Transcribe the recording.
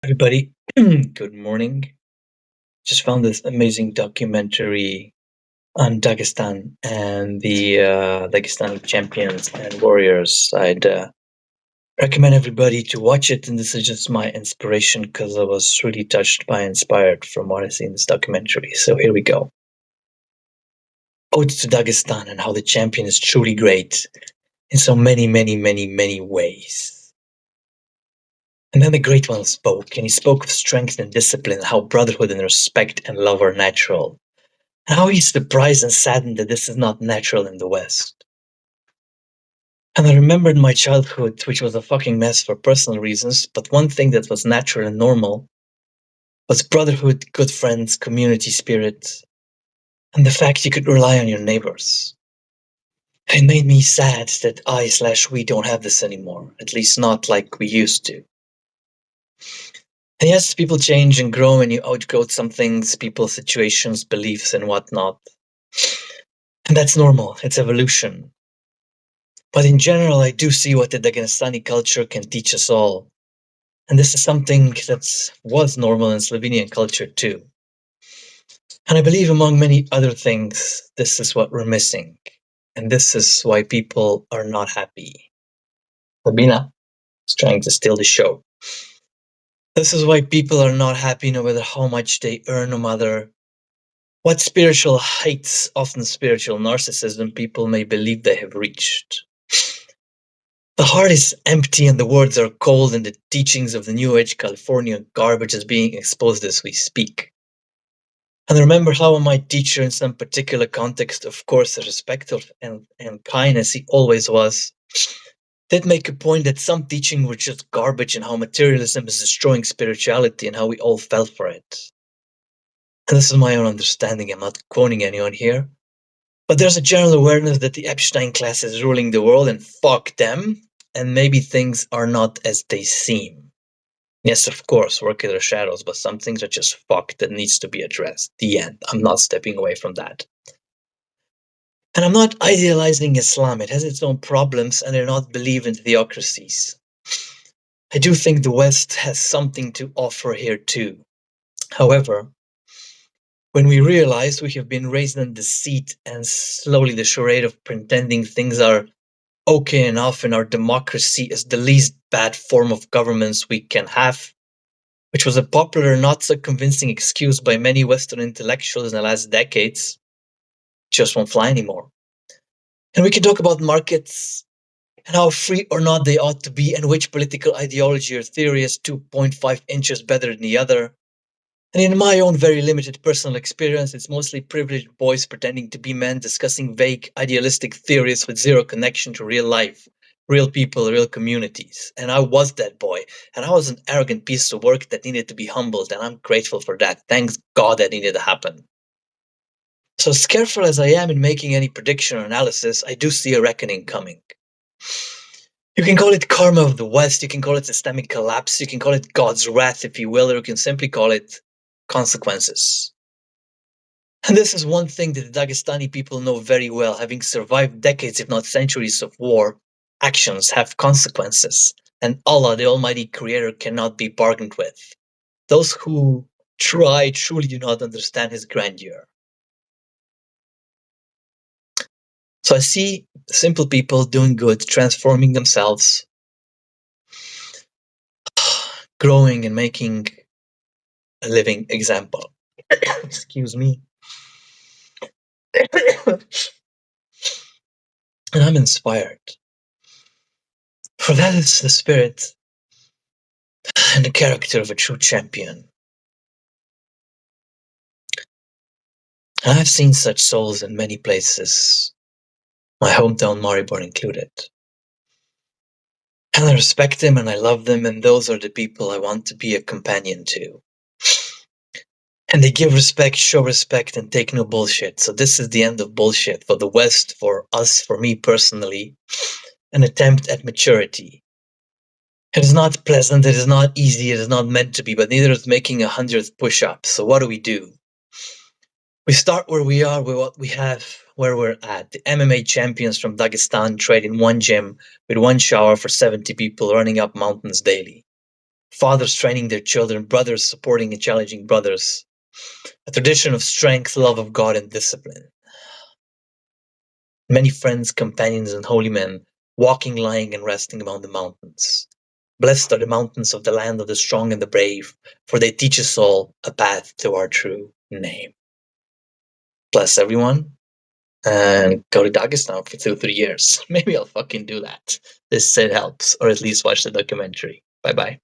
Everybody, good morning. Just found this amazing documentary on Dagestan and the Dagestani champions and warriors. I'd recommend everybody to watch it, and this is just my inspiration because I was really touched by inspired from what I see in this documentary. So here we go. Ode to Dagestan and how the champion is truly great in so many, many, many, many ways. And then the great one spoke, and he spoke of strength and discipline, how brotherhood and respect and love are natural. How he's surprised and saddened that this is not natural in the West. And I remembered my childhood, which was a fucking mess for personal reasons, but one thing that was natural and normal was brotherhood, good friends, community spirit, and the fact you could rely on your neighbors. It made me sad that I/we don't have this anymore, at least not like we used to. And yes, people change and grow and you outgrow some things, people, situations, beliefs, and whatnot. And that's normal, it's evolution. But in general, I do see what the Dagestani culture can teach us all. And this is something that was normal in Slovenian culture too. And I believe, among many other things, this is what we're missing. And this is why people are not happy. Sabina is trying to steal the show. This is why people are not happy no matter how much they earn, no matter what spiritual heights, often spiritual narcissism, people may believe they have reached. The heart is empty and the words are cold, and the teachings of the New Age California garbage is being exposed as we speak. And I remember how my teacher, in some particular context, of course, respectful and kind as he always was, did make a point that some teaching were just garbage and how materialism is destroying spirituality and how we all fell for it. And this is my own understanding, I'm not quoting anyone here. But there's a general awareness that the Epstein class is ruling the world and fuck them, and maybe things are not as they seem. Yes, of course, work in the shadows, but some things are just fucked that needs to be addressed. The end. I'm not stepping away from that. And I'm not idealizing Islam. It has its own problems, and they're not believe in theocracies. I do think the West has something to offer here too. However, when we realize we have been raised in deceit and slowly the charade of pretending things are okay enough and our democracy is the least bad form of governments we can have, which was a popular, not so convincing excuse by many Western intellectuals in the last decades, just won't fly anymore. And we can talk about markets and how free or not they ought to be, and which political ideology or theory is 2.5 inches better than the other. And in my own very limited personal experience, it's mostly privileged boys pretending to be men discussing vague, idealistic theories with zero connection to real life, real people, real communities. And I was that boy, and I was an arrogant piece of work that needed to be humbled, and I'm grateful for that. Thanks God that needed to happen. So, as careful as I am in making any prediction or analysis, I do see a reckoning coming. You can call it karma of the West, you can call it systemic collapse, you can call it God's wrath, if you will, or you can simply call it consequences. And this is one thing that the Dagestani people know very well, having survived decades, if not centuries, of war. Actions have consequences, and Allah, the Almighty Creator, cannot be bargained with. Those who try truly do not understand His grandeur. So I see simple people doing good, transforming themselves, growing and making a living example. Excuse me. And I'm inspired. For that is the spirit and the character of a true champion. And I've seen such souls in many places, my hometown Maribor included. And I respect them and I love them, and those are the people I want to be a companion to. And they give respect, show respect, and take no bullshit. So this is the end of bullshit for the West, for us, for me personally. An attempt at maturity. It is not pleasant, it is not easy, it is not meant to be, but neither is making 100th push-up. So what do? We start where we are, with what we have, where we're at. The MMA champions from Dagestan train in one gym with one shower for 70 people running up mountains daily. fathers training their children, brothers supporting and challenging brothers, a tradition of strength, love of God, and discipline. Many friends, companions, and holy men walking, lying, and resting among the mountains. Blessed are the mountains of the land of the strong and the brave, for they teach us all a path to our true name. Bless everyone, and go to Dagestan for 2-3 years. Maybe I'll fucking do that. This said helps, or at least watch the documentary. Bye bye.